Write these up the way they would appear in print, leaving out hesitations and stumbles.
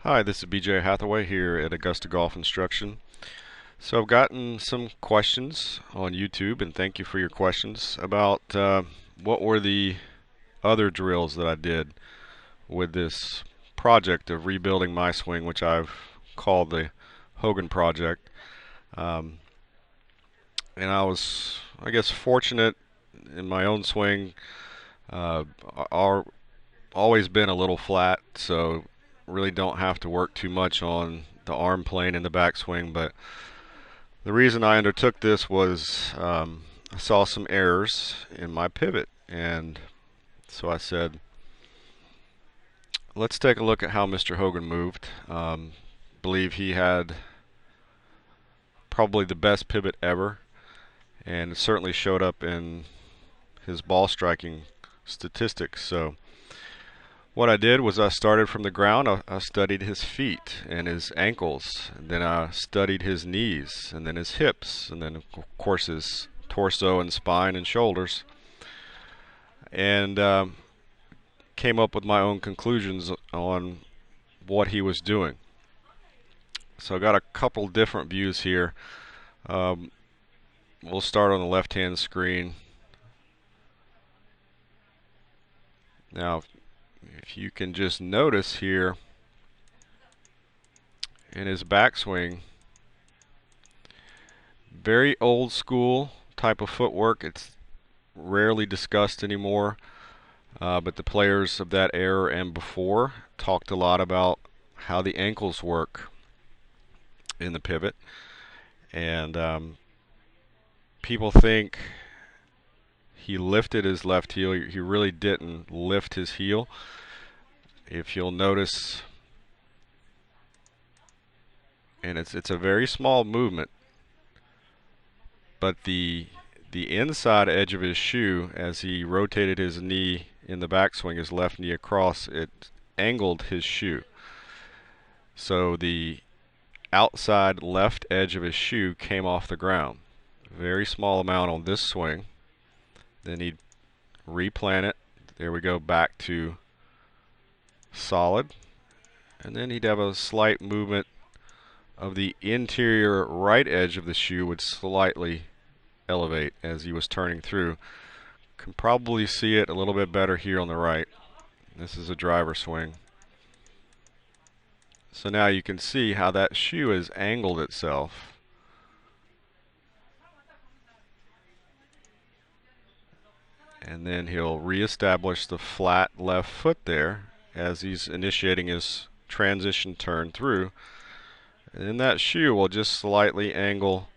Hi, this is BJ Hathaway here at Augusta Golf Instruction. So I've gotten some questions on YouTube, and thank you for your questions about what were the other drills that I did with this project of rebuilding my swing, which I've called the Hogan Project. Um, and I was, I guess, fortunate in my own swing. Uh, Always been a little flat, so really don't have to work too much on the arm plane and the backswing. But the reason I undertook this was I saw some errors in my pivot, and so I said, let's take a look at how Mr. Hogan moved. Believe he had probably the best pivot ever, and it certainly showed up in his ball striking statistics. So what I did was I started from the ground. I studied his feet and his ankles, and then I studied his knees, and then his hips, and then of course his torso and spine and shoulders, and came up with my own conclusions on what he was doing. So I got a couple different views here. We'll start on the left-hand screen. Now, if you can just notice here in his backswing, very old school type of footwork. It's rarely discussed anymore, but the players of that era and before talked a lot about how the ankles work in the pivot. And people think he lifted his left heel. He really didn't lift his heel. If you'll notice, and it's a very small movement, but the inside edge of his shoe, as he rotated his knee in the backswing, his left knee across, it angled his shoe. So the outside left edge of his shoe came off the ground. Very small amount on this swing. Then he'd replant it. There we go, back to solid. And then he'd have a slight movement of the interior right edge of the shoe would slightly elevate as he was turning through. Can probably see it a little bit better here on the right. This is a driver swing. So now you can see how that shoe has angled itself. And then he'll reestablish the flat left foot there as he's initiating his transition turn through. And then that shoe will just slightly angle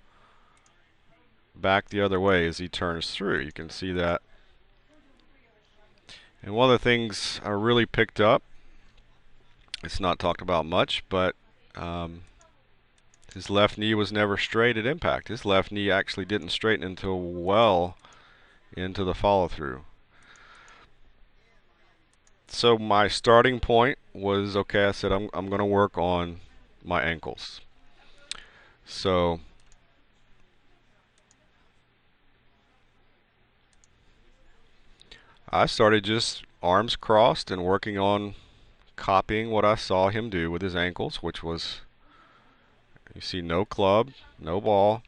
back the other way as he turns through. You can see that. And one of the things I really picked up, it's not talked about much, but his left knee was never straight at impact. His left knee actually didn't straighten until well into the follow-through. So my starting point was, okay, I said I'm going to work on my ankles. So I started just arms crossed and working on copying what I saw him do with his ankles, which was, you see, no club, no ball,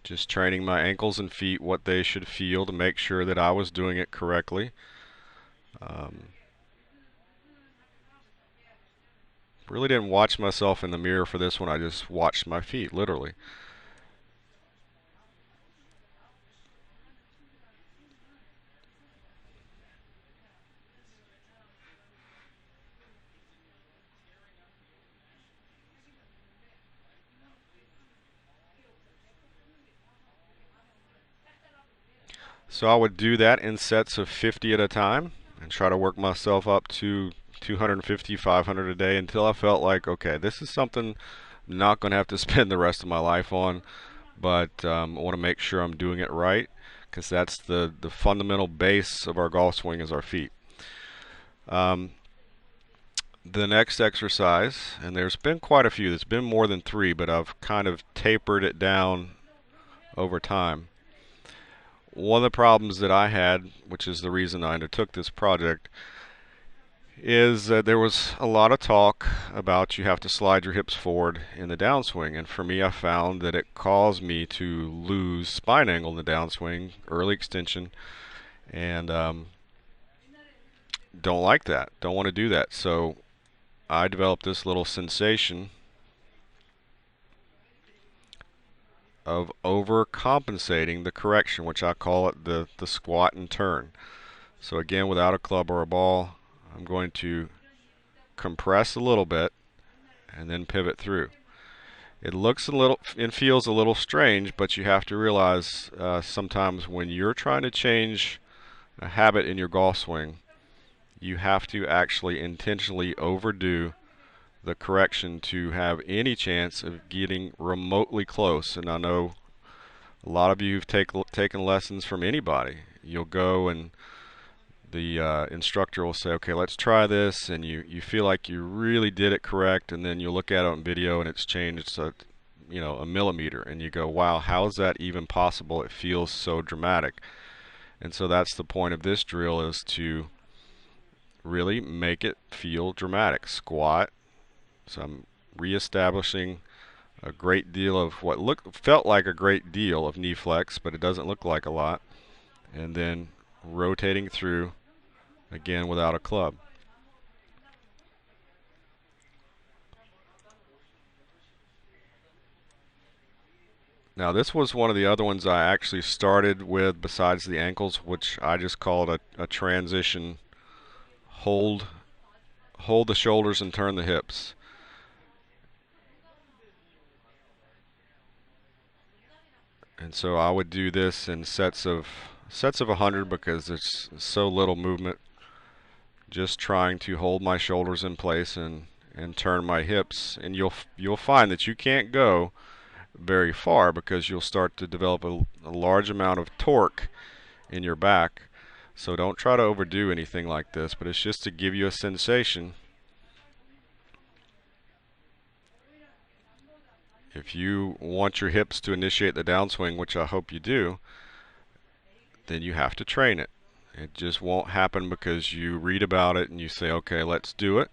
just training my ankles and feet what they should feel to make sure that I was doing it correctly. Really didn't watch myself in the mirror for this one. I just watched my feet, literally. So I would do that in sets of 50 at a time and try to work myself up to 250, 500 a day until I felt like, okay, this is something I'm not going to have to spend the rest of my life on, but I want to make sure I'm doing it right, because that's the fundamental base of our golf swing is our feet. The next exercise, and there's been quite a few, there's been more than 3, but I've kind of tapered it down over time. One of the problems that I had, which is the reason I undertook this project, is there was a lot of talk about you have to slide your hips forward in the downswing, and for me, I found that it caused me to lose spine angle in the downswing, early extension, and don't like that. Don't want to do that. So I developed this little sensation of overcompensating the correction, which I call it the squat and turn. So again, without a club or a ball, I'm going to compress a little bit and then pivot through. It looks a little and feels a little strange, but you have to realize sometimes when you're trying to change a habit in your golf swing, you have to actually intentionally overdo the correction to have any chance of getting remotely close. And I know a lot of you have taken lessons from anybody. You'll go and the instructor will say, okay, let's try this, and you feel like you really did it correct, and then you look at it on video and it's changed a millimeter, and you go, wow, how is that even possible? It feels so dramatic. And so that's the point of this drill, is to really make it feel dramatic. Squat. So I'm reestablishing a great deal of what felt like a great deal of knee flex, but it doesn't look like a lot. And then rotating through, again without a club. Now this was one of the other ones I actually started with besides the ankles, which I just called a transition. Hold the shoulders and turn the hips. And so I would do this in sets of 100 because there's so little movement. Just trying to hold my shoulders in place and turn my hips, and you'll find that you can't go very far because you'll start to develop a large amount of torque in your back. So don't try to overdo anything like this, but it's just to give you a sensation. If you want your hips to initiate the downswing, which I hope you do, then you have to train it. It just won't happen because you read about it and you say, okay, let's do it.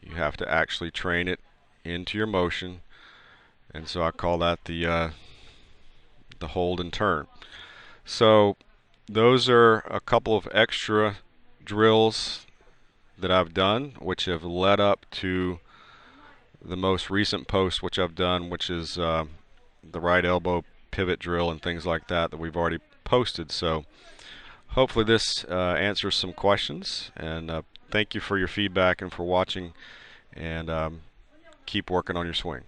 You have to actually train it into your motion. And so I call that the hold and turn. So those are a couple of extra drills that I've done, which have led up to the most recent post which I've done, which is the right elbow pivot drill and things like that we've already posted. So hopefully this answers some questions, and thank you for your feedback and for watching, and keep working on your swing.